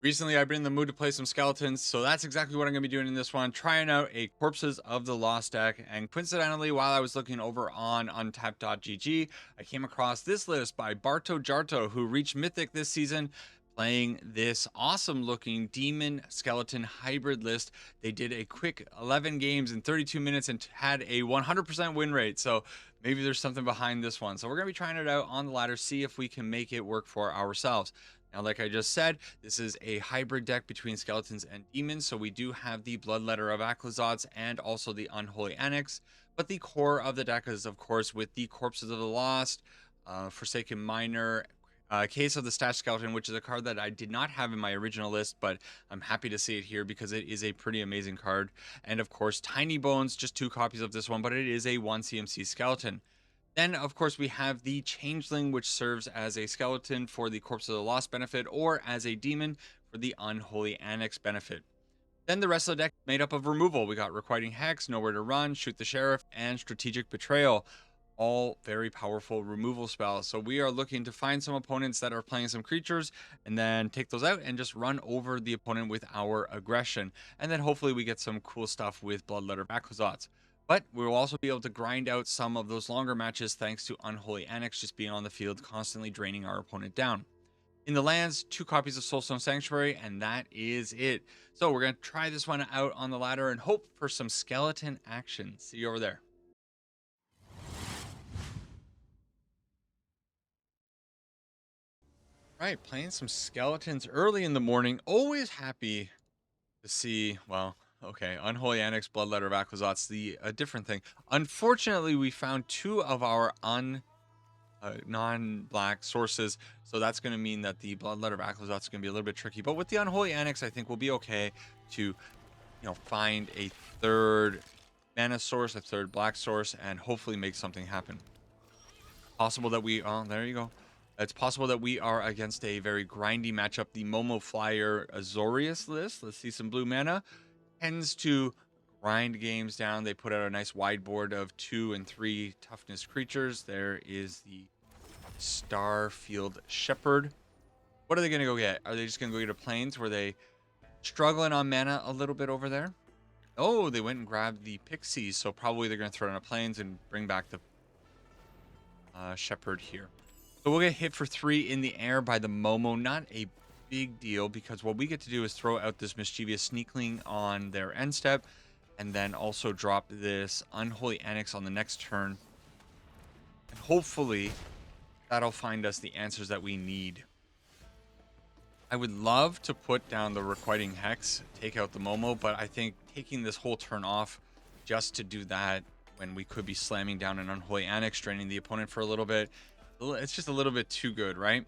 Recently, I've been in the mood to play some skeletons, so that's exactly what I'm going to be doing in this one, trying out a Corpses of the Lost deck. And coincidentally, while I was looking over on untapped.gg, I came across this list by Barto Jarto, who reached Mythic this season, playing this awesome looking Demon Skeleton hybrid list. They did a quick 11 games in 32 minutes and had a 100% win rate. So maybe there's something behind this one. So we're going to be trying it out on the ladder, see if we can make it work for ourselves. Now, like I just said, this is a hybrid deck between skeletons and demons. So we do have the Bloodletter of Aclazotz and also the Unholy Annex. But the core of the deck is, of course, with the Corpses of the Lost, Forsaken Miner, Case of the Stash Skeleton, which is a card that I did not have in my original list, but I'm happy to see it here because it is a pretty amazing card. And of course, Tiny Bones, just 2 copies of this one, but it is a 1 CMC skeleton. Then, of course, we have the Changeling, which serves as a skeleton for the Corpse of the Lost benefit or as a demon for the Unholy Annex benefit. Then the rest of the deck is made up of removal. We got Requiting Hex, Nowhere to Run, Shoot the Sheriff, and Strategic Betrayal. All very powerful removal spells. So we are looking to find some opponents that are playing some creatures and then take those out and just run over the opponent with our aggression. And then hopefully we get some cool stuff with Bloodletter Aclazotz. But we'll also be able to grind out some of those longer matches thanks to Unholy Annex just being on the field, constantly draining our opponent down. In the lands, 2 copies of Soulstone Sanctuary, and that is it. So we're going to try this one out on the ladder and hope for some skeleton action. See you over there. Right, playing some skeletons early in the morning. Always happy to see, well, okay, Unholy Annex, Bloodletter of Aclazotz, a different thing. Unfortunately, we found 2 of our non-black sources, so that's going to mean that the Bloodletter of Aclazotz is going to be a little bit tricky. But with the Unholy Annex, I think we'll be okay to, find a third mana source, a third black source, and hopefully make something happen. Possible that there you go. It's possible that we are against a very grindy matchup. The Momo Flyer Azorius list, let's see some blue mana, tends to grind games down. They put out a nice wide board of 2 and 3 toughness creatures. There is the Starfield Shepherd. What are they going to go get? Are they just going to go get a Plains? Were they struggling on mana a little bit over there? Oh, they went and grabbed the Pixies, so probably they're going to throw down a Plains and bring back the Shepherd here. So we'll get hit for 3 in the air by the Momo. Not a big deal because what we get to do is throw out this Mischievous Sneakling on their end step and then also drop this Unholy Annex on the next turn. And hopefully that'll find us the answers that we need. I would love to put down the Requiting Hex, take out the Momo, but I think taking this whole turn off just to do that when we could be slamming down an Unholy Annex, draining the opponent for a little bit, it's just a little bit too good, right?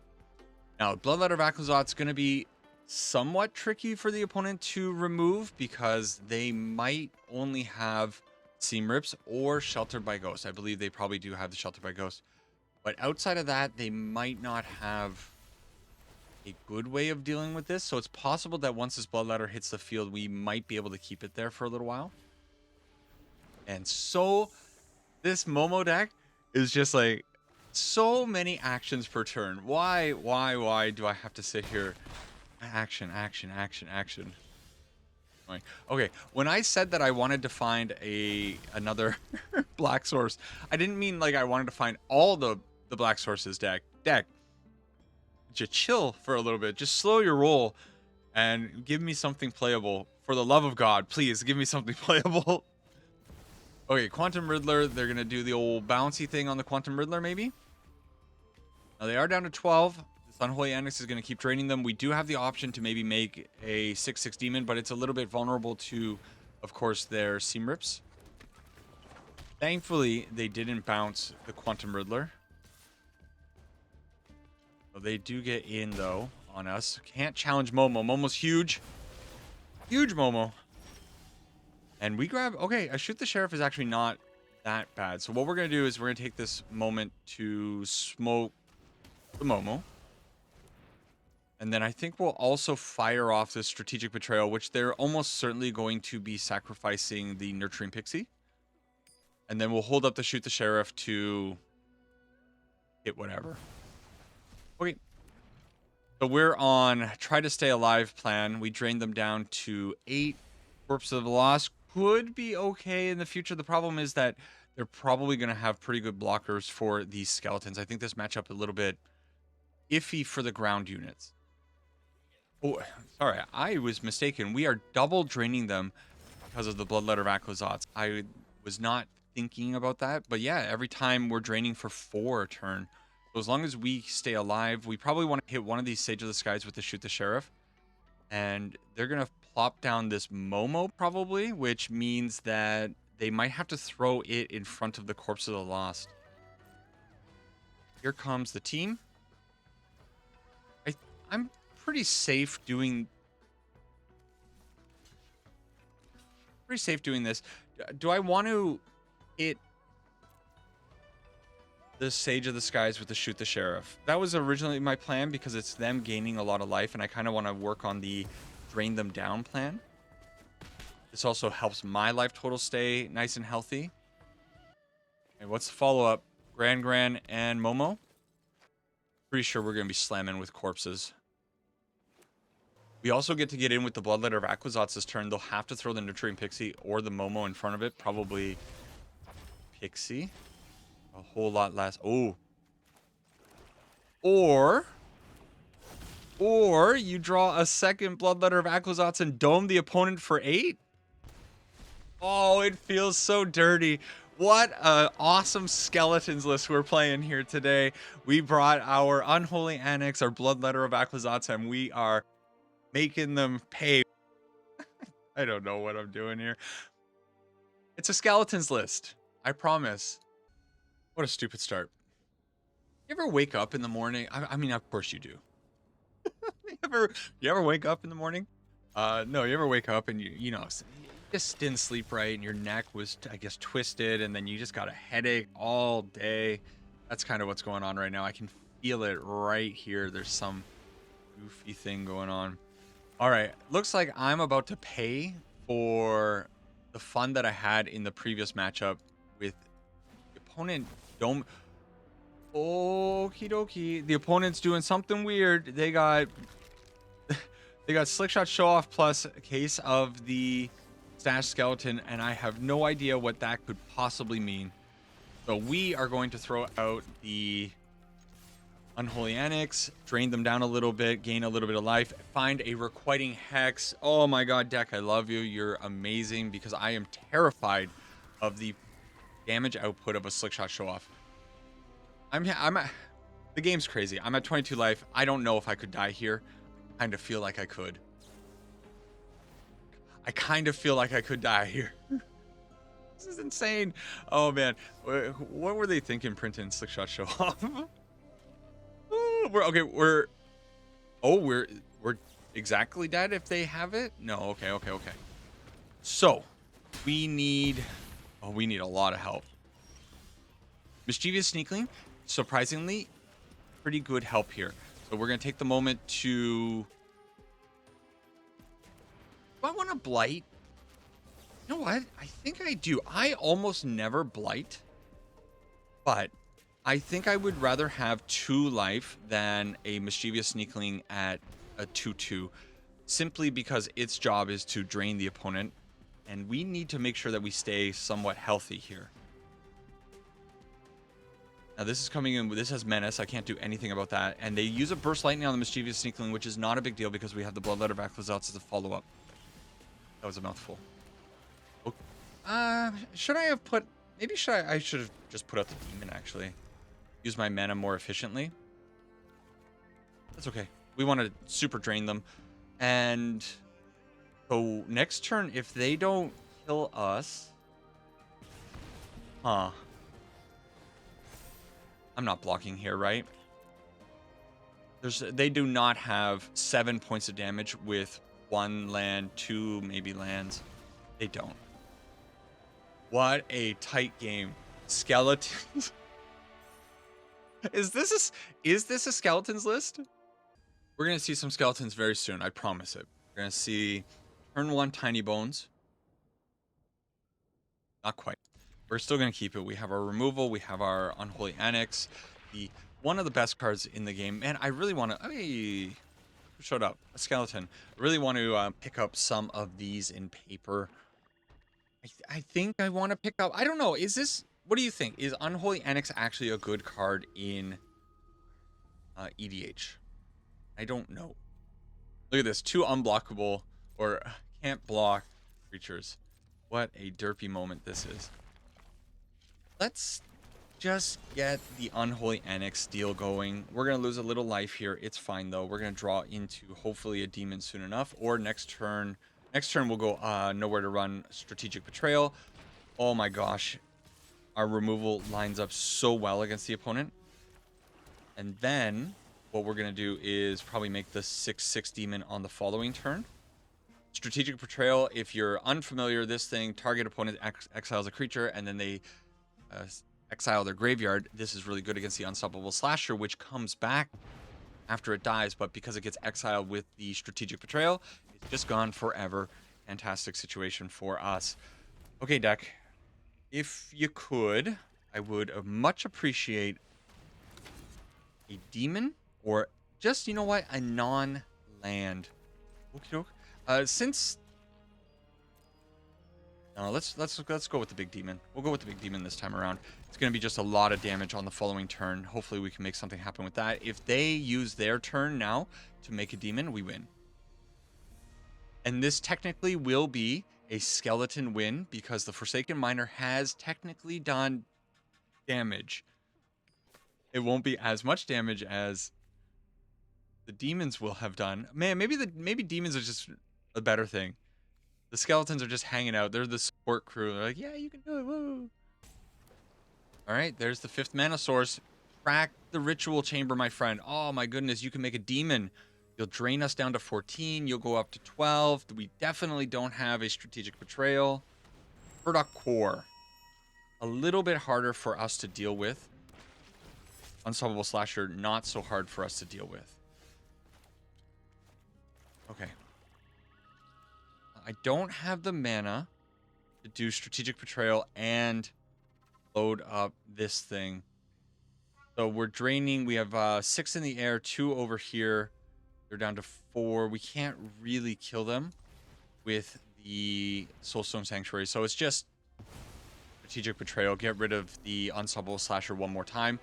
Now, Bloodletter of Aclazotz is going to be somewhat tricky for the opponent to remove because they might only have Seam Rips or Sheltered by Ghost. I believe they probably do have the Sheltered by Ghost. But outside of that, they might not have a good way of dealing with this. So it's possible that once this Bloodletter hits the field, we might be able to keep it there for a little while. And so this Momo deck is just like so many actions per turn. Why do I have to sit here? Action. Okay, when I said that I wanted to find another black source, I didn't mean like I wanted to find all the black sources deck. Just chill for a little bit. Just slow your roll and give me something playable. For the love of God, please give me something playable. Okay, Quantum Riddler. They're going to do the old bouncy thing on the Quantum Riddler, maybe? Now, they are down to 12. This Unholy Annex is going to keep draining them. We do have the option to maybe make a 6/6 demon, but it's a little bit vulnerable to, of course, their Seam Rips. Thankfully, they didn't bounce the Quantum Riddler. So they do get in, though, on us. Can't challenge Momo. Momo's huge. Huge Momo. And we grab... Okay, a Shoot the Sheriff is actually not that bad. So what we're going to do is we're going to take this moment to smoke the Momo. And then I think we'll also fire off this Strategic Betrayal, which they're almost certainly going to be sacrificing the Nurturing Pixie. And then we'll hold up the Shoot the Sheriff to hit whatever. Okay. So we're on try to stay alive plan. We drained them down to 8. Corpse of the Lost could be okay in the future. The problem is that they're probably going to have pretty good blockers for these skeletons. I think this matchup a little bit iffy for the ground units. Oh, sorry, I was mistaken. We are double draining them because of the Bloodletter of Aclazotz. I was not thinking about that, but yeah, every time we're draining for 4 a turn. So as long as we stay alive, we probably want to hit one of these Sage of the Skies with the Shoot the Sheriff. And they're going to plop down this Momo probably, which means that they might have to throw it in front of the Corpse of the Lost. Here comes the team. I'm pretty safe doing this. Do I want to hit the Sage of the Skies with the Shoot the Sheriff? That was originally my plan because it's them gaining a lot of life, and I kind of want to work on the drain them down plan. This also helps my life total stay nice and healthy. And what's the follow-up? Gran and Momo? Pretty sure we're going to be slamming with corpses. We also get to get in with the Bloodletter of Aclazotz this turn. They'll have to throw the Nurturing Pixie or the Momo in front of it. Probably Pixie. A whole lot less. Oh. Or you draw a second Bloodletter of Aclazotz and dome the opponent for 8. Oh, it feels so dirty. What an awesome skeletons list we're playing here today. We brought our Unholy Annex, our Bloodletter of Aclazotz, and we are making them pay. I don't know what I'm doing here. It's a skeletons list. I promise. What a stupid start. You ever wake up in the morning? I mean, of course you do. you ever wake up in the morning? No, you ever wake up and you just didn't sleep right and your neck was, I guess, twisted, and then you just got a headache all day. That's kind of what's going on right now. I can feel it right here. There's some goofy thing going on. All right, looks like I'm about to pay for the fun that I had in the previous matchup with the opponent. Okie dokie. The opponent's doing something weird. They got Slickshot Show Off plus a case of the Stash Skeleton, and I have no idea what that could possibly mean. So we are going to throw out the Unholy Annex, drain them down a little bit, gain a little bit of life, find a Requiting Hex. Oh my god, deck, I love you. You're amazing, because I am terrified of the damage output of a Slickshot Show Off. The game's crazy. I'm at 22 life. I don't know if I could die here. I kind of feel like I could. I kind of feel like I could die here. This is insane. Oh man, what were they thinking printing Slickshot Show Off? We're exactly dead if they have it. No, okay. So we need a lot of help. Mischievous Sneakling, surprisingly, pretty good help here. So we're gonna take the moment to. Do I want to blight? You know what? I think I do. I almost never blight, but I think I would rather have 2 life than a Mischievous Sneakling at a 2/2, simply because its job is to drain the opponent, and we need to make sure that we stay somewhat healthy here. Now this is coming in. This has Menace. I can't do anything about that. And they use a Burst Lightning on the Mischievous Sneakling, which is not a big deal because we have the Bloodletter of Aclazotz as a follow-up. That was a mouthful. Okay. Should I have put... Maybe I should have just put out the Demon, actually. Use my mana more efficiently. That's okay. We want to super drain them. And so next turn, if they don't kill us... Huh. I'm not blocking here, right? They do not have 7 points of damage with 1 land, 2 maybe lands. They don't. What a tight game. Skeletons. Is this a skeletons list? We're gonna see some skeletons very soon. I promise it. We're gonna see turn 1 Tiny Bones. Not quite. We're still gonna keep it. We have our removal. We have our Unholy Annex. One of the best cards in the game. Man, I really want to. Hey, who showed up? A skeleton. I really want to pick up some of these in paper. I think I want to pick up... I don't know. Is this... What do you think? Is Unholy Annex actually a good card in EDH? I don't know. Look at this. 2 unblockable or can't block creatures. What a derpy moment this is. Let's just get the Unholy Annex deal going. We're going to lose a little life here. It's fine, though. We're going to draw into, hopefully, a demon soon enough. Or next turn we'll go nowhere to run Strategic Betrayal. Oh, my gosh. Our removal lines up so well against the opponent. And then what we're going to do is probably make the 6/6 demon on the following turn. Strategic Betrayal, if you're unfamiliar, this thing, target opponent exiles a creature, and then they exile their graveyard. This is really good against the Unstoppable Slasher, which comes back after it dies, but because it gets exiled with the Strategic Betrayal, it's just gone forever. Fantastic situation for us. Okay, deck. If you could, I would much appreciate a demon, or just, you know what, a non-land. Okie doke. Since... No, let's go with the big demon. We'll go with the big demon this time around. It's going to be just a lot of damage on the following turn. Hopefully we can make something happen with that. If they use their turn now to make a demon, we win. And this technically will be a skeleton win because the Forsaken Miner has technically done damage. It won't be as much damage as the demons will have done. Man, maybe demons are just a better thing. The skeletons are just hanging out. They're the support crew. They're like, yeah, you can do it. Woo. All right, there's the 5th mana source. Crack the ritual chamber, my friend. Oh, my goodness. You can make a demon. You'll drain us down to 14. You'll go up to 12. We definitely don't have a Strategic Betrayal. Burdock Core. A little bit harder for us to deal with. Unstoppable Slasher, not so hard for us to deal with. Okay. I don't have the mana to do Strategic Betrayal and load up this thing. So we're draining. We have 6 in the air, 2 over here. They're down to 4. We can't really kill them with the Soulstone Sanctuary. So it's just Strategic Betrayal. Get rid of the Unstoppable Slasher one more time.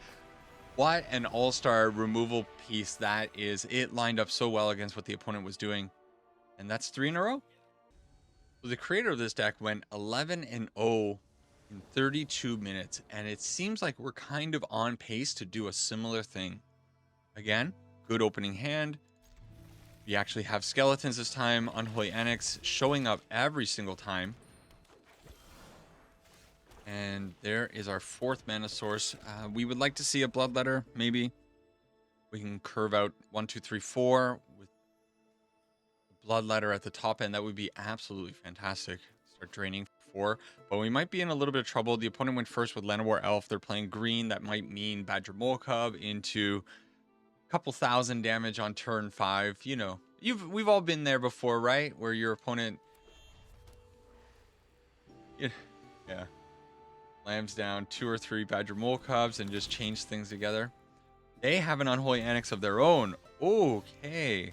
What an all-star removal piece that is. It lined up so well against what the opponent was doing. And that's 3 in a row. So the creator of this deck went 11-0 in 32 minutes. And it seems like we're kind of on pace to do a similar thing. Again, good opening hand. We actually have skeletons this time. Unholy Annex showing up every single time. And there is our 4th mana source. We would like to see a Bloodletter, maybe. We can curve out 1, 2, 3, 4 with the Bloodletter at the top end. That would be absolutely fantastic. Start draining 4. But we might be in a little bit of trouble. The opponent went first with Llanowar Elf. They're playing green. That might mean Badger Mole Cub into a couple thousand damage on turn 5. You know, we've all been there before, right? Where your opponent... Yeah. Lambs down 2 or 3 Badger Mole Cubs and just change things together. They have an Unholy Annex of their own. Okay.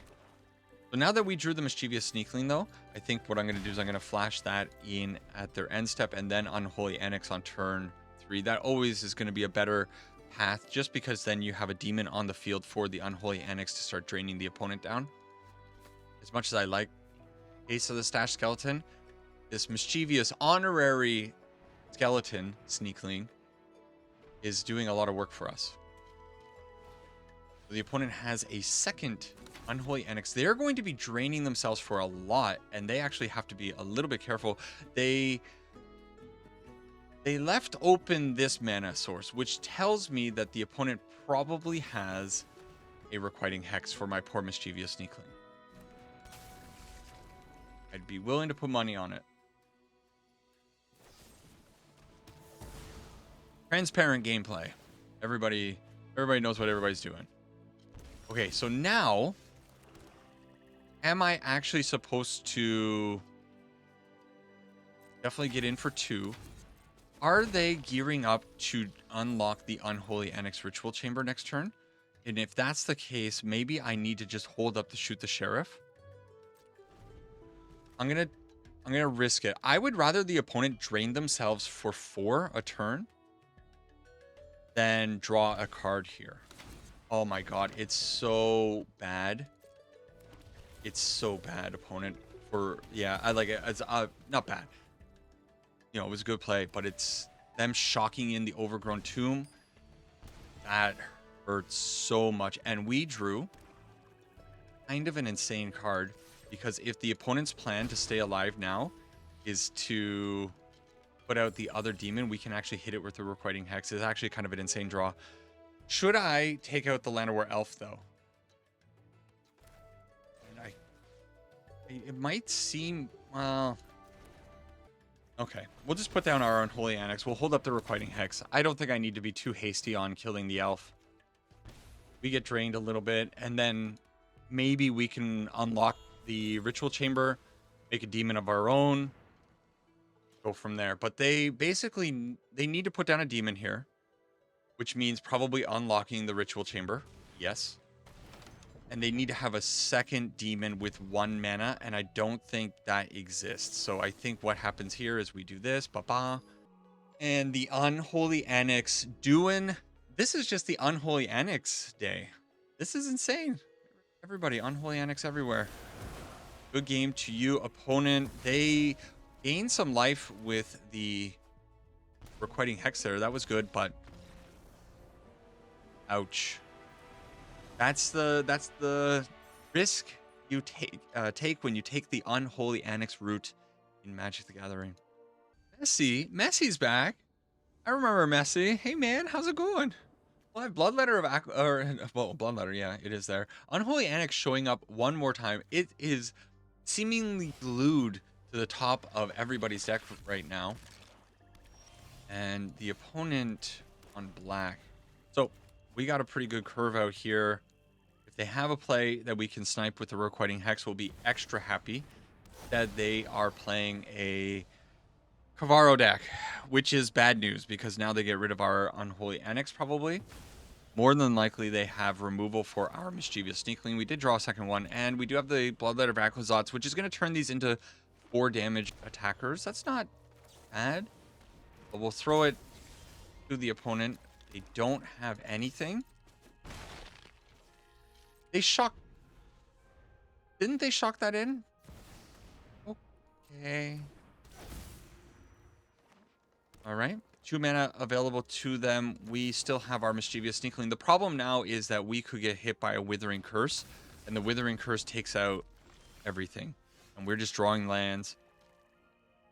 So now that we drew the Mischievous Sneakling, though, I think what I'm going to do is I'm going to flash that in at their end step and then Unholy Annex on turn 3. That always is going to be a better path just because then you have a demon on the field for the Unholy Annex to start draining the opponent down. As much as I like Ace of the Stash Skeleton, this mischievous honorary skeleton Sneakling is doing a lot of work for us. So the opponent has a second Unholy Annex. They're going to be draining themselves for a lot, and they actually have to be a little bit careful. They left open this mana source, which tells me that the opponent probably has a Requiting Hex for my poor mischievous Sneakling. I'd be willing to put money on it. Transparent gameplay. Everybody knows what everybody's doing. Okay, so now, am I actually supposed to definitely get in for 2? Are they gearing up to unlock the Unholy Annex Ritual Chamber next turn? And if that's the case, maybe I need to just hold up to shoot the sheriff. I'm gonna risk it. I would rather the opponent drain themselves for 4 a turn than draw a card here. Oh my god, it's so bad. It's so bad, opponent. For yeah, I like it. It's not bad. You know, it was a good play, but it's them shocking in the overgrown tomb. That hurts so much. And we drew kind of an insane card, because if the opponent's plan to stay alive now is to put out the other demon, we can actually hit it with the Requiting Hex. It's actually kind of an insane draw. Should I take out the Llanowar Elf, though? And it might seem... well... okay, we'll just put down our Unholy Annex. We'll hold up the Requiting Hex. I don't think I need to be too hasty on killing the elf. We get drained a little bit, and then maybe we can unlock the Ritual Chamber, make a demon of our own, go from there. But they basically, they need to put down a demon here, which means probably unlocking the Ritual Chamber. Yes. And they need to have a second demon with 1 mana, and I don't think that exists. So I think what happens here is we do this, and the Unholy Annex doing... this is just the Unholy Annex day. This is insane. Everybody, Unholy Annex everywhere. Good game to you, opponent. They gained some life with the Requiting Hex there. That was good, but... ouch. That's the risk you take when you take the Unholy Annex route in Magic the Gathering. Messi's back. I remember Messi. Hey man, how's it going? Well, I have Bloodletter of Bloodletter, yeah, it is there. Unholy Annex showing up one more time. It is seemingly glued to the top of everybody's deck right now. And the opponent on black. So we got a pretty good curve out here. If they have a play that we can snipe with the Requiting Hex, we'll be extra happy that they are playing a Kavaro deck, which is bad news because now they get rid of our Unholy Annex probably. More than likely, they have removal for our Mischievous Sneakling. We did draw a second one, and we do have the Bloodletter of Aclazotz, which is going to turn these into 4 damage attackers. That's not bad, but we'll throw it to the opponent. They don't have anything. They shock... didn't they shock that in? Okay. All right. 2 mana available to them. We still have our Mischievous Sneakling. The problem now is that we could get hit by a Withering Curse, and the Withering Curse takes out everything. And we're just drawing lands.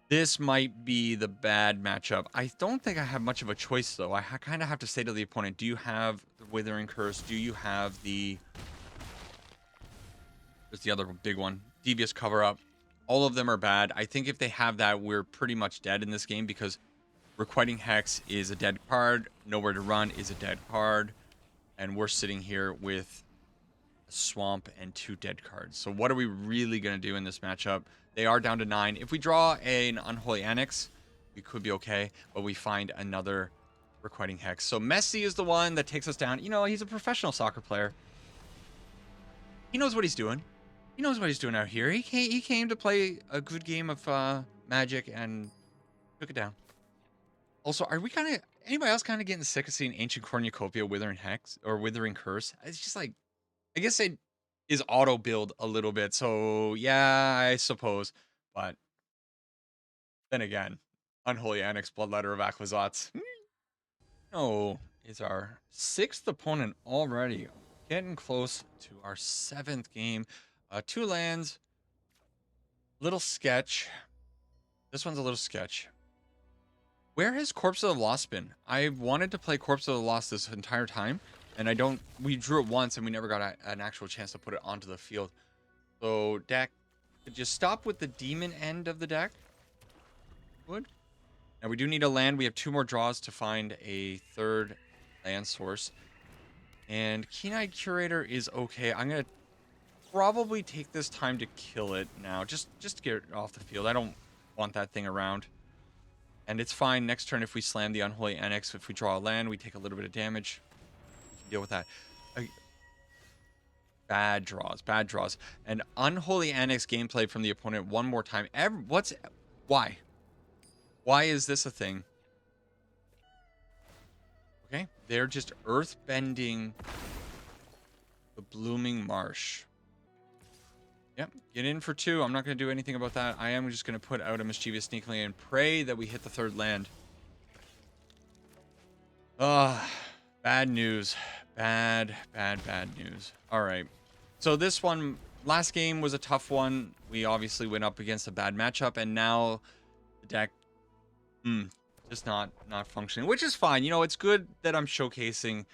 This might be the bad matchup. I don't think I have much of a choice, though. I kind of have to say to the opponent, do you have the Withering Curse? Do you have the... there's the other big one. Devious Cover-Up. All of them are bad. I think if they have that, we're pretty much dead in this game because Requiting Hex is a dead card. Nowhere to Run is a dead card. And we're sitting here with a Swamp and 2 dead cards. So what are we really going to do in this matchup? They are down to 9. If we draw an Unholy Annex, we could be okay. But we find another Requiting Hex. So Messi is the one that takes us down. You know, he's a professional soccer player. He knows what he's doing. He knows what he's doing out here. He came to play a good game of Magic and took it down. Also, are we kind of... anybody else kind of getting sick of seeing Ancient Cornucopia, Withering Hex, or Withering Curse? It's just like... I guess it is auto-build a little bit, so yeah, I suppose. But then again, Unholy Annex, Bloodletter of Aclazotz. No, is our 6th opponent already. Getting close to our 7th game. 2 lands. Little sketch. This one's a little sketch. Where has Corpse of the Lost been? I wanted to play Corpse of the Lost this entire time, and I don't... we drew it once, and we never got an actual chance to put it onto the field. So, deck, could you stop with the demon end of the deck? Would. Now, we do need a land. We have 2 more draws to find a 3rd land source. And Keen-Eyed Curator is okay. I'm going to probably take this time to kill it now. Just to get it off the field. I don't want that thing around. And it's fine. Next turn, if we slam the Unholy Annex, if we draw a land, we take a little bit of damage. We can deal with that. Bad draws, bad draws. And Unholy Annex gameplay from the opponent one more time. Why? Why is this a thing? Okay, they're just earthbending the Blooming Marsh. Yep, get in for 2. I'm not going to do anything about that. I am just going to put out a Mischievous Sneakling and pray that we hit the 3rd land. Bad news. Bad news. All right. So this one, last game was a tough one. We obviously went up against a bad matchup, and now the deck, just not functioning, which is fine. You know, it's good that I'm showcasing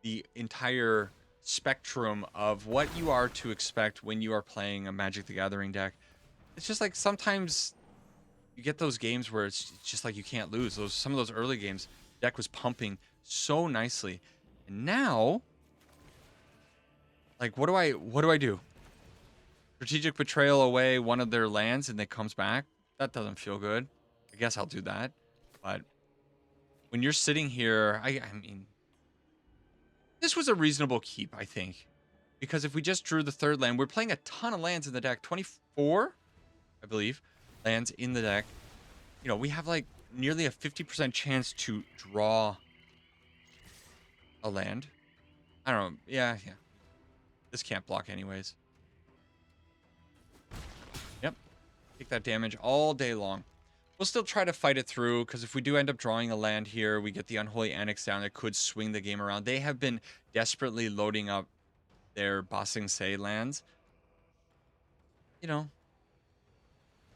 the entire spectrum of what you are to expect when you are playing a Magic the Gathering deck. It's just like sometimes you get those games where it's just like you can't lose. Some of those early games, the deck was pumping so nicely, and now, like, what do I do? Strategic Betrayal away one of their lands and it comes back? That doesn't feel good. I guess I'll do that. But when you're sitting here, I mean, this was a reasonable keep, I think. Because if we just drew the 3rd land, we're playing a ton of lands in the deck. 24, I believe, lands in the deck. You know, we have like nearly a 50% chance to draw a land. I don't know. Yeah. This can't block anyways. Yep. Take that damage all day long. We'll still try to fight it through, because if we do end up drawing a land here, we get the Unholy Annex down. It could swing the game around. They have been desperately loading up their Bossing Say lands. You know,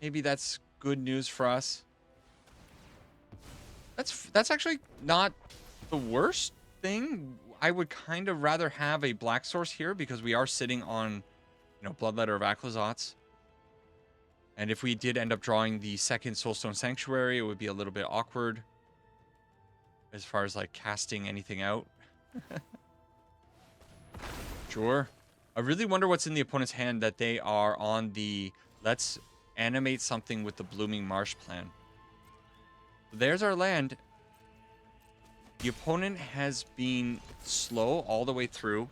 maybe that's good news for us. That's actually not the worst thing. I would kind of rather have a black source here, because we are sitting on, you know, Bloodletter of Aclazotz. And if we did end up drawing the 2nd Soulstone Sanctuary, it would be a little bit awkward as far as like casting anything out. Sure. I really wonder what's in the opponent's hand that they are on the let's animate something with the Blooming Marsh plan. There's our land. The opponent has been slow all the way through.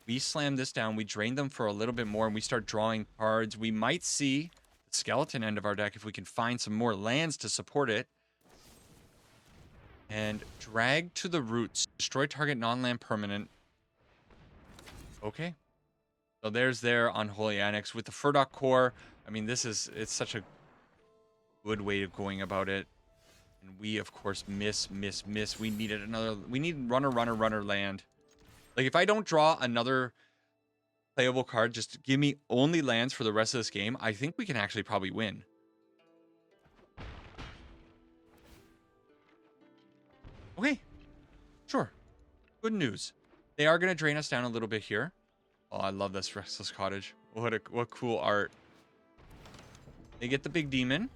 We slam this down. We drain them for a little bit more, and we start drawing cards. We might see the skeleton end of our deck if we can find some more lands to support it. And drag to the roots. Destroy target non-land permanent. Okay. So there's their Unholy Annex. With the Furdock Core, I mean, it's such a good way of going about it. And we, of course, miss. We need runner land. Like, if I don't draw another playable card, just give me only lands for the rest of this game, I think we can actually probably win. Okay. Sure. Good news. They are going to drain us down a little bit here. Oh, I love this Restless Cottage. What cool art. They get the big demon,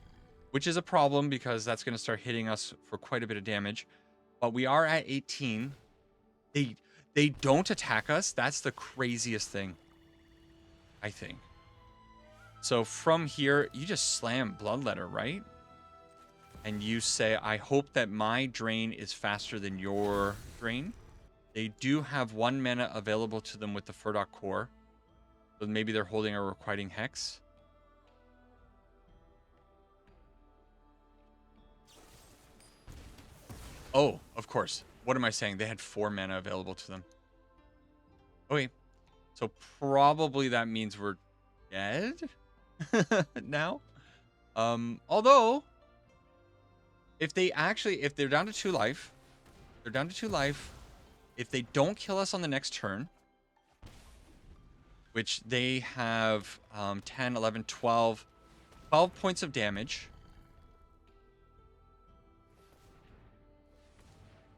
which is a problem because that's going to start hitting us for quite a bit of damage. But we are at 18. They don't attack us. That's the craziest thing, I think. So from here, you just slam Bloodletter, right? And you say, I hope that my drain is faster than your drain. They do have 1 mana available to them with the Furdock Core. So maybe they're holding a Requiting Hex. Oh, of course. What am I saying? They had 4 mana available to them. Okay. So probably that means we're dead now. Although, if they're down to 2 life, if they don't kill us on the next turn, which they have 10, 11, 12 points of damage.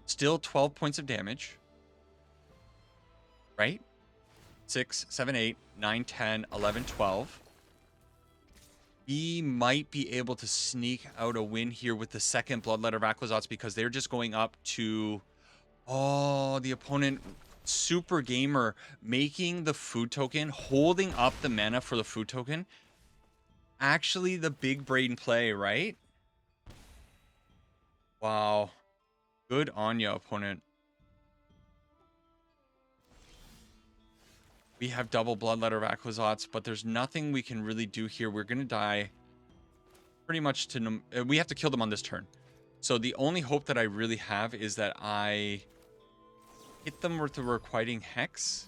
Still 12 points of damage. Right? 6, 7, 8, 9, 10, 11, 12. We might be able to sneak out a win here with the 2nd Bloodletter of Aclazotz because they're just going up to... Oh, the opponent, Super Gamer, making the food token, holding up the mana for the food token. Actually, the big brain play, right? Wow. Good on ya, opponent. We have double Bloodletter of Aclazotz, but there's nothing we can really do here. We're going to die pretty much to... we have to kill them on this turn. So the only hope that I really have is that I hit them with the Requiting Hex.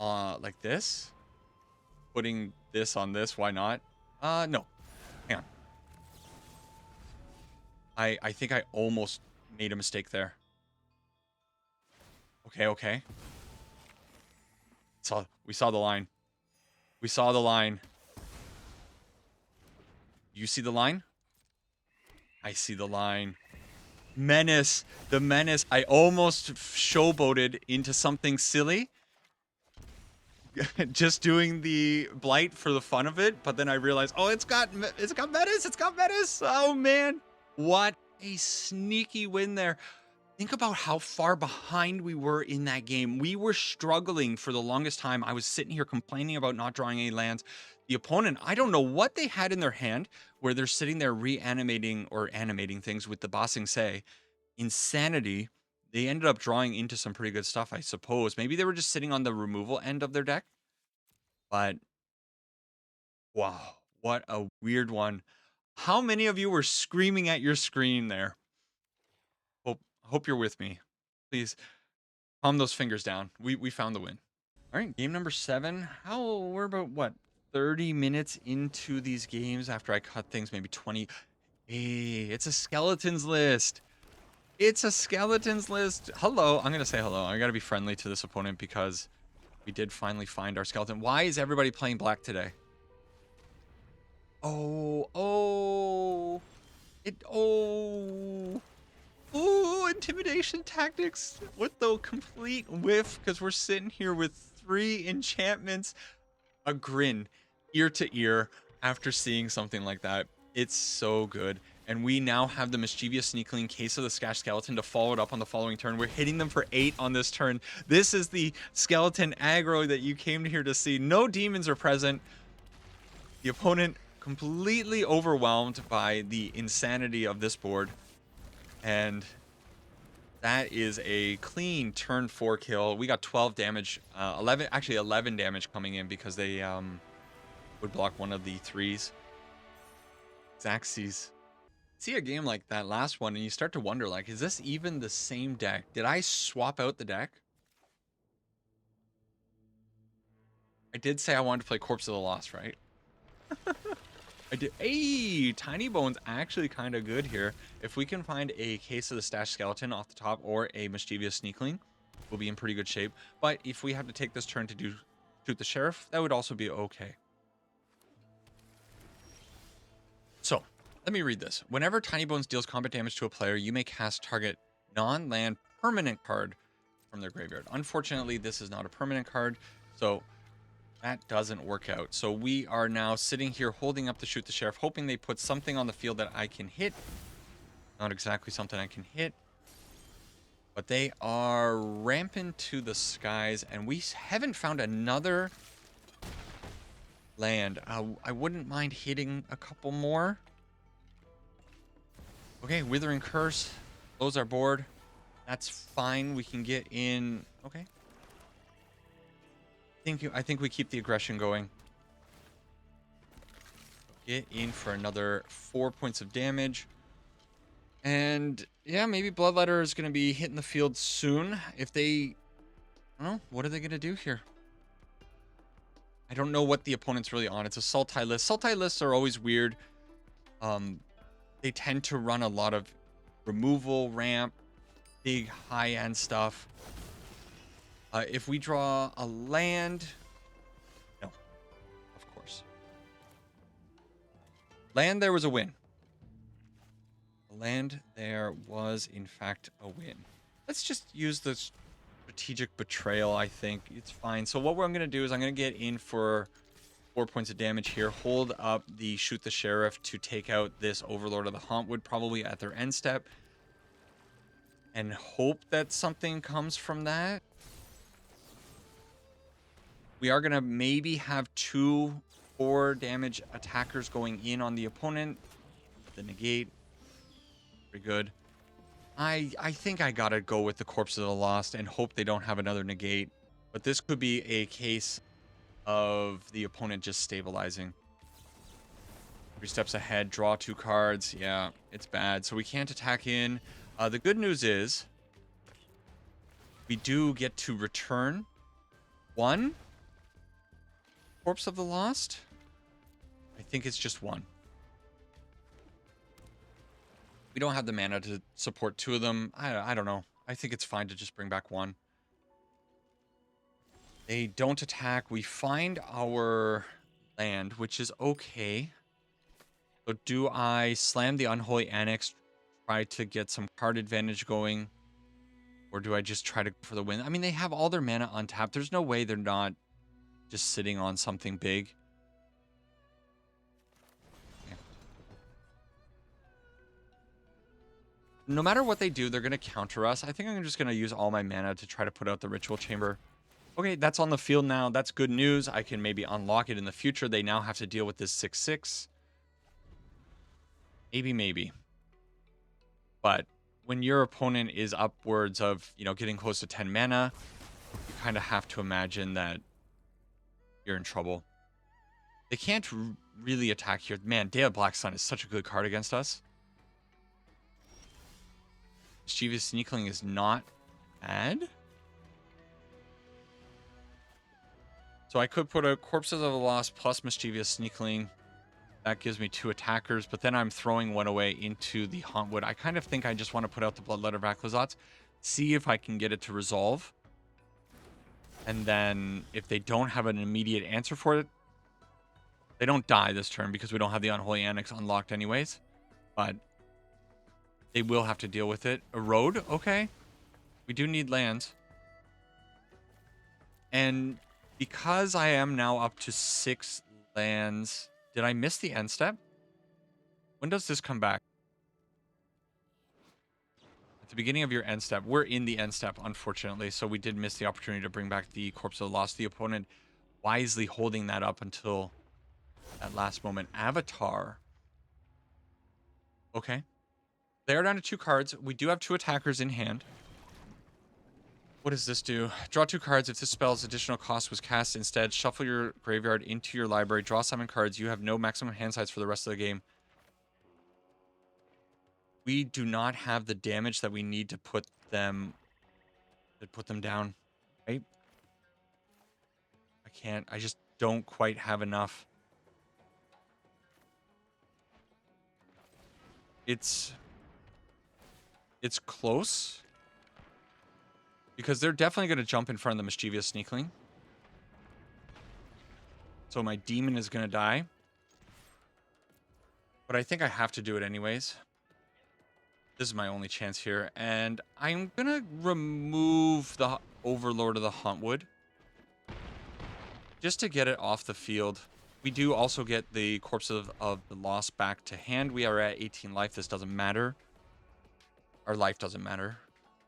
Like this. Putting this on this, why not? No. Hang on. I think I almost made a mistake there. Okay. We saw the line. We saw the line. You see the line? I see the line. Menace. The menace. I almost showboated into something silly. Just doing the blight for the fun of it, but then I realized, oh, it's got menace. It's got menace. Oh man, what a sneaky win there. Think about how far behind we were in that game. We were struggling for the longest time. I was sitting here complaining about not drawing any lands. The opponent, I don't know what they had in their hand where they're sitting there reanimating or animating things with the Bossing Say. Insanity. They ended up drawing into some pretty good stuff, I suppose. Maybe they were just sitting on the removal end of their deck. But, wow, what a weird one. How many of you were screaming at your screen there? Hope you're with me. Please, calm those fingers down. We found the win. All right, game number 7. We're about, what, 30 minutes into these games after I cut things, maybe 20. Hey, it's a skeletons list. It's a skeletons list. Hello. I'm going to say hello. I got to be friendly to this opponent because we did finally find our skeleton. Why is everybody playing black today? Oh. Ooh, intimidation tactics with the complete whiff because we're sitting here with 3 enchantments. A grin ear to ear after seeing something like that. It's so good. And we now have the Mischievous Sneakling, Case of the Scash Skeleton to follow it up on the following turn. We're hitting them for 8 on this turn. This is the skeleton aggro that you came here to see. No demons are present. The opponent completely overwhelmed by the insanity of this board. And that is a clean turn 4 kill. We got 12 damage, 11 damage coming in because they would block one of the 3s. Xaxes. See a game like that last one and you start to wonder, like, is this even the same deck? Did I swap out the deck? I did say I wanted to play Corpse of the Lost, right? I did. Hey, Tiny Bone's actually kind of good here. If we can find a Case of the Stash Skeleton off the top or a Mischievous Sneakling, we'll be in pretty good shape. But if we have to take this turn to shoot the Sheriff, that would also be okay. So, let me read this. Whenever Tiny Bones deals combat damage to a player, you may cast target non-land permanent card from their graveyard. Unfortunately, this is not a permanent card, so that doesn't work out. So we are now sitting here holding up to shoot the Sheriff, hoping they put something on the field that I can hit. Not exactly something I can hit, but they are rampant to the skies, and we haven't found another land. I wouldn't mind hitting a couple more. Okay, Withering Curse. Close our board. That's fine. We can get in. Okay. I think we keep the aggression going. Get in for another 4 points of damage. And yeah, maybe Bloodletter is going to be hitting the field soon. If they... I don't know. What are they going to do here? I don't know what the opponent's really on. It's a Sultai list. Sultai lists are always weird. They tend to run a lot of removal, ramp, big high-end stuff. If we draw a land... No, of course. Land there was a win. Land there was, in fact, a win. Let's just use the strategic betrayal, I think. It's fine. So what I'm going to do is I'm going to get in for 4 points of damage here. Hold up the Shoot the Sheriff to take out this Overlord of the Hauntwood, probably at their end step. And hope that something comes from that. We are going to maybe have 2 4 damage attackers going in on the opponent. The negate. Pretty good. I think I gotta go with the Corpse of the Lost and hope they don't have another negate. But this could be a case of the opponent just stabilizing. 3 steps ahead, draw 2 cards. Yeah, it's bad. So we can't attack in. The good news is we do get to return 1 Corpse of the Lost. I think it's just 1. We don't have the mana to support 2 of them. I don't know. I think it's fine to just bring back 1. They don't attack. We find our land, which is okay. So do I slam the Unholy Annex, try to get some card advantage going? Or do I just try to go for the win? I mean, they have all their mana untapped. There's no way they're not just sitting on something big. No matter what they do, they're going to counter us. I think I'm just going to use all my mana to try to put out the Ritual Chamber. Okay, that's on the field now. That's good news. I can maybe unlock it in the future. They now have to deal with this 6/6. Maybe. But when your opponent is upwards of, getting close to 10 mana, you kind of have to imagine that you're in trouble. They can't really attack here. Man, Day of Black Sun is such a good card against us. Mischievous Sneakling is not bad. So I could put a Corpses of the Lost plus Mischievous Sneakling. That gives me 2 attackers, but then I'm throwing 1 away into the Hauntwood. I kind of think I just want to put out the Bloodletter of Aclazotz, see if I can get it to resolve. And then if they don't have an immediate answer for it, they don't die this turn because we don't have the Unholy Annex unlocked anyways. But they will have to deal with it. Erode? Okay. We do need lands. And because I am now up to 6 lands... Did I miss the end step? When does this come back? At the beginning of your end step. We're in the end step, unfortunately. So we did miss the opportunity to bring back the Corpse of the Lost. The opponent wisely holding that up until that last moment. Avatar. Okay. They are down to 2 cards. We do have 2 attackers in hand. What does this do? Draw 2 cards. If this spell's additional cost was cast instead, shuffle your graveyard into your library. Draw 7 cards. You have no maximum hand size for the rest of the game. We do not have the damage that we need to put them down, right? I can't. I just don't quite have enough. It's close. Because they're definitely going to jump in front of the Mischievous Sneakling. So my demon is going to die. But I think I have to do it anyways. This is my only chance here. And I'm going to remove the Overlord of the Hauntwood. Just to get it off the field. We do also get the Corpse of the Lost back to hand. We are at 18 life. This doesn't matter. Our life doesn't matter.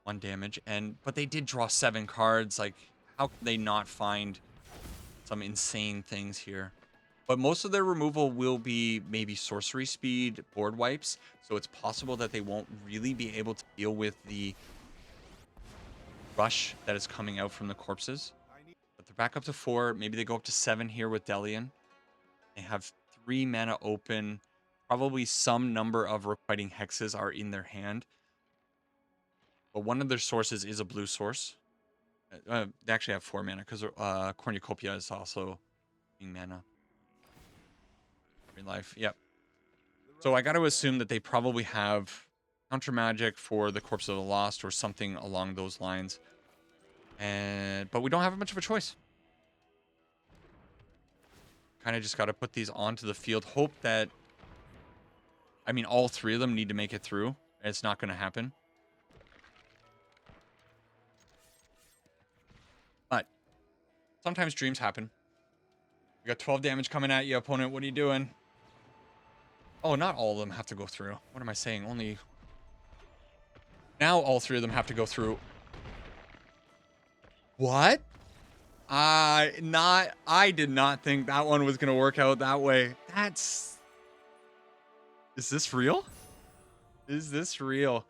1 damage, but they did draw 7 cards. Like, how can they not find some insane things here? But most of their removal will be maybe sorcery speed, board wipes, so it's possible that they won't really be able to deal with the rush that is coming out from the corpses. But they're back up to 4. Maybe they go up to 7 here with Delian. They have 3 mana open. Probably some number of requiting hexes are in their hand. But one of their sources is a blue source. They actually have 4 mana because Cornucopia is also being mana. In life, yep. So I got to assume that they probably have counter magic for the Corpse of the Lost or something along those lines. But we don't have much of a choice. Kind of just got to put these onto the field. Hope that... I mean, all 3 of them need to make it through. It's not going to happen. Sometimes dreams happen. You got 12 damage coming at you, opponent. What are you doing? Oh, not all of them have to go through. What am I saying? Only... Now all 3 of them have to go through. What? I did not think that one was going to work out that way. Is this real? Is this real?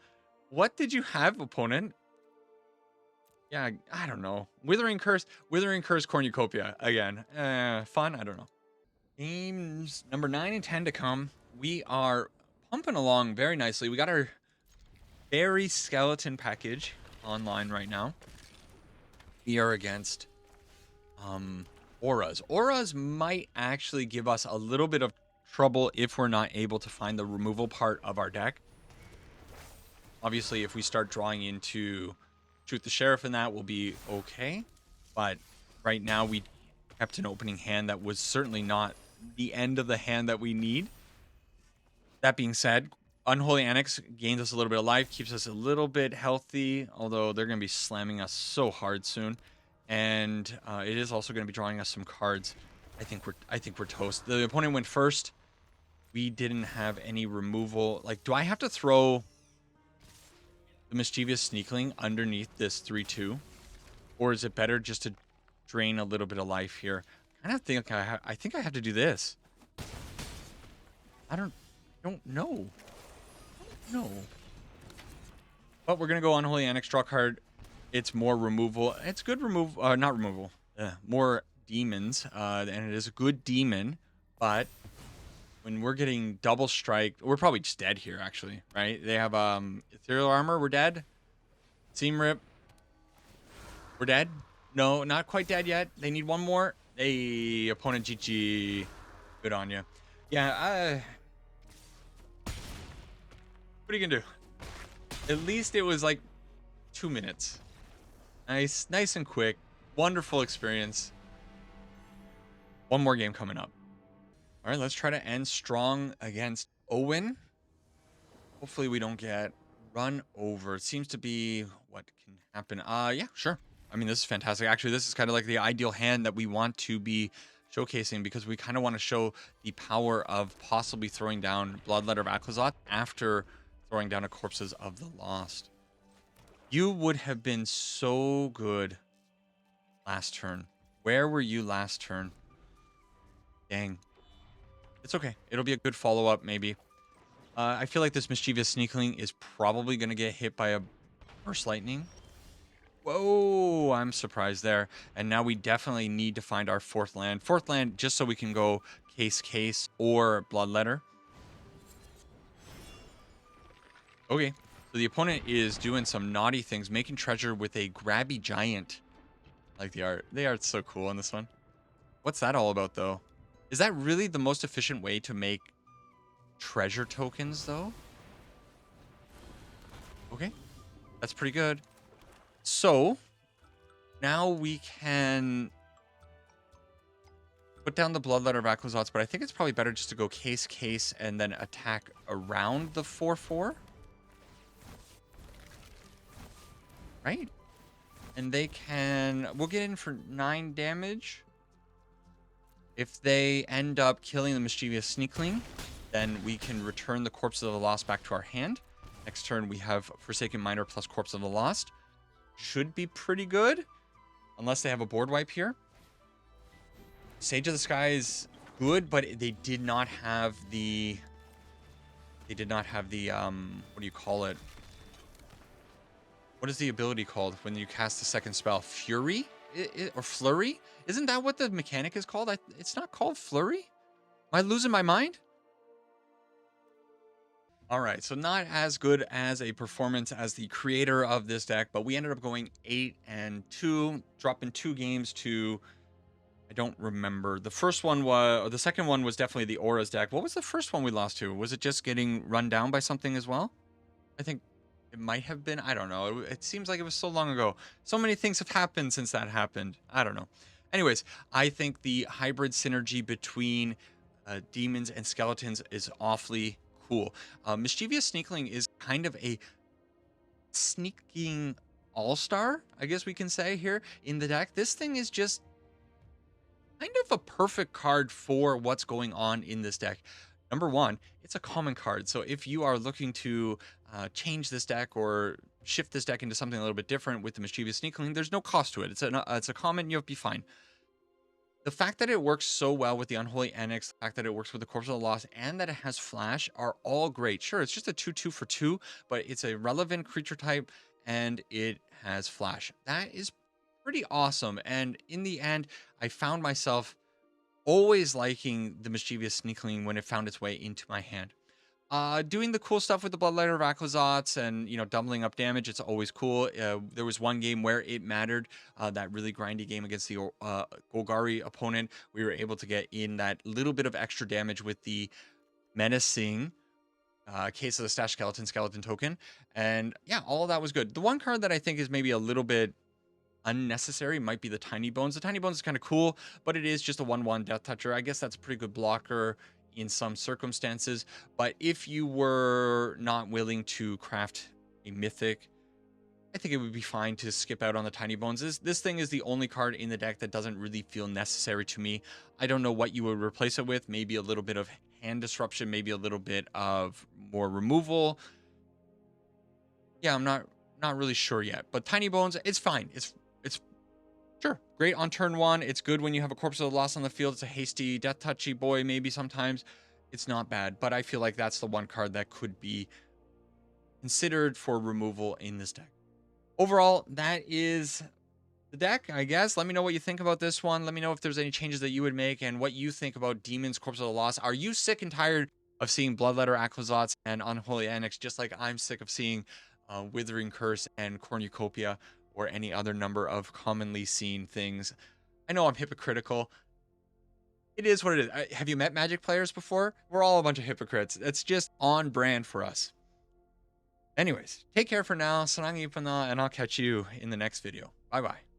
What did you have, opponent? Yeah, I don't know. Withering Curse, Cornucopia again. Fun. I don't know. Games number 9 and 10 to come. We are pumping along very nicely. We got our Fairy Skeleton package online right now. We are against Auras. Auras might actually give us a little bit of trouble if we're not able to find the removal part of our deck. Obviously, if we start drawing into Shoot the Sheriff, and that will be okay. But right now, we kept an opening hand that was certainly not the end of the hand that we need. That being said, Unholy Annex gains us a little bit of life, keeps us a little bit healthy, although they're going to be slamming us so hard soon. And it is also going to be drawing us some cards. I think we're toast. The opponent went first. We didn't have any removal. Like, do I have to throw the Mischievous Sneakling underneath this 3/2, or is it better just to drain a little bit of life here? I think I have to do this. I don't know. No. But we're gonna go Unholy Annex, draw card. It's more removal. It's good removal. Not removal. More demons. And it is a good demon. But when we're getting double strike, we're probably just dead here, actually, right? They have ethereal armor. We're dead. Seam rip. We're dead. No, not quite dead yet. They need one more. Hey, opponent GG. Good on you. Yeah. What are you gonna do? At least it was like 2 minutes. Nice and quick. Wonderful experience. One more game coming up. All right, let's try to end strong against Owen. Hopefully we don't get run over. It seems to be what can happen. Yeah, sure. I mean, this is fantastic. Actually, this is kind of like the ideal hand that we want to be showcasing, because we kind of want to show the power of possibly throwing down Bloodletter of Aclazotz after throwing down a Corpses of the Lost. You would have been so good last turn. Where were you last turn? Dang. It's okay. It'll be a good follow-up, maybe. I feel like this Mischievous Sneakling is probably going to get hit by a Burst Lightning. Whoa, I'm surprised there. And now we definitely need to find our fourth land. Fourth land, just so we can go Case, or Bloodletter. Okay, so the opponent is doing some naughty things, making treasure with a Grabby Giant. I like the art. The art's so cool on this one. What's that all about, though? Is that really the most efficient way to make treasure tokens, though? Okay, that's pretty good. So, now we can put down the Bloodletter of Aclazotz, but I think it's probably better just to go Case, and then attack around the 4/4. Right? And they can... We'll get in for 9 damage. If they end up killing the Mischievous Sneakling, then we can return the Corpse of the Lost back to our hand. Next turn, we have Forsaken Miner plus Corpse of the Lost. Should be pretty good, unless they have a board wipe here. Sage of the Sky is good, but they did not have the... what do you call it? What is the ability called when you cast the second spell? Fury? Or Flurry? Isn't that what the mechanic is called? It's not called Flurry? Am I losing my mind? All right, so not as good as a performance as the creator of this deck, but we ended up going 8-2, dropping 2 games to... I don't remember. The second one was definitely the Auras deck. What was the first one we lost to? Was it just getting run down by something as well? I think it might have been. I don't know. It seems like it was so long ago. So many things have happened since that happened. I don't know. Anyways, I think the hybrid synergy between demons and skeletons is awfully cool. Mischievous Sneakling is kind of a sneaking all-star, I guess we can say, here in the deck. This thing is just kind of a perfect card for what's going on in this deck. Number one, it's a common card. So if you are looking to change this deck or shift this deck into something a little bit different with the Mischievous Sneakling, there's no cost to it. It's a common, you'll be fine. The fact that it works so well with the Unholy Annex, the fact that it works with the Corpse of the Lost, and that it has Flash are all great. Sure, it's just a 2/2 for 2, but it's a relevant creature type, and it has Flash. That is pretty awesome, and in the end, I found myself always liking the Mischievous Sneakling when it found its way into my hand. Doing the cool stuff with the Bloodletter of Aclazotz and, you know, doubling up damage, it's always cool. There was one game where it mattered, that really grindy game against the Golgari opponent. We were able to get in that little bit of extra damage with the menacing Case of the Stash Skeleton token. And yeah, all of that was good. The one card that I think is maybe a little bit unnecessary might be the Tiny Bones. The Tiny Bones is kind of cool, but it is just a 1/1 Death Toucher. I guess that's a pretty good blocker in some circumstances, but if you were not willing to craft a mythic, I think it would be fine to skip out on the Tiny Bones. This thing is the only card in the deck that doesn't really feel necessary to me. I don't know what you would replace it with. Maybe a little bit of hand disruption, maybe a little bit of more removal. Yeah, I'm not really sure yet, but Tiny Bones, it's fine. It's sure great on turn 1. It's good when you have a Corpse of the Lost on the field. It's a hasty death touchy boy, maybe sometimes. It's not bad, but I feel like that's the one card that could be considered for removal in this deck. Overall, that is the deck, I guess. Let me know what you think about this one. Let me know if there's any changes that you would make and what you think about Demons, Corpse of the Lost. Are you sick and tired of seeing Bloodletter, Aclazotz, and Unholy Annex, just like I'm sick of seeing Withering Curse and Cornucopia, or any other number of commonly seen things? I know I'm hypocritical. It is what it is. Have you met Magic players before? We're all a bunch of hypocrites. It's just on brand for us. Anyways, take care for now. Sarang Ipana, and I'll catch you in the next video. Bye-bye.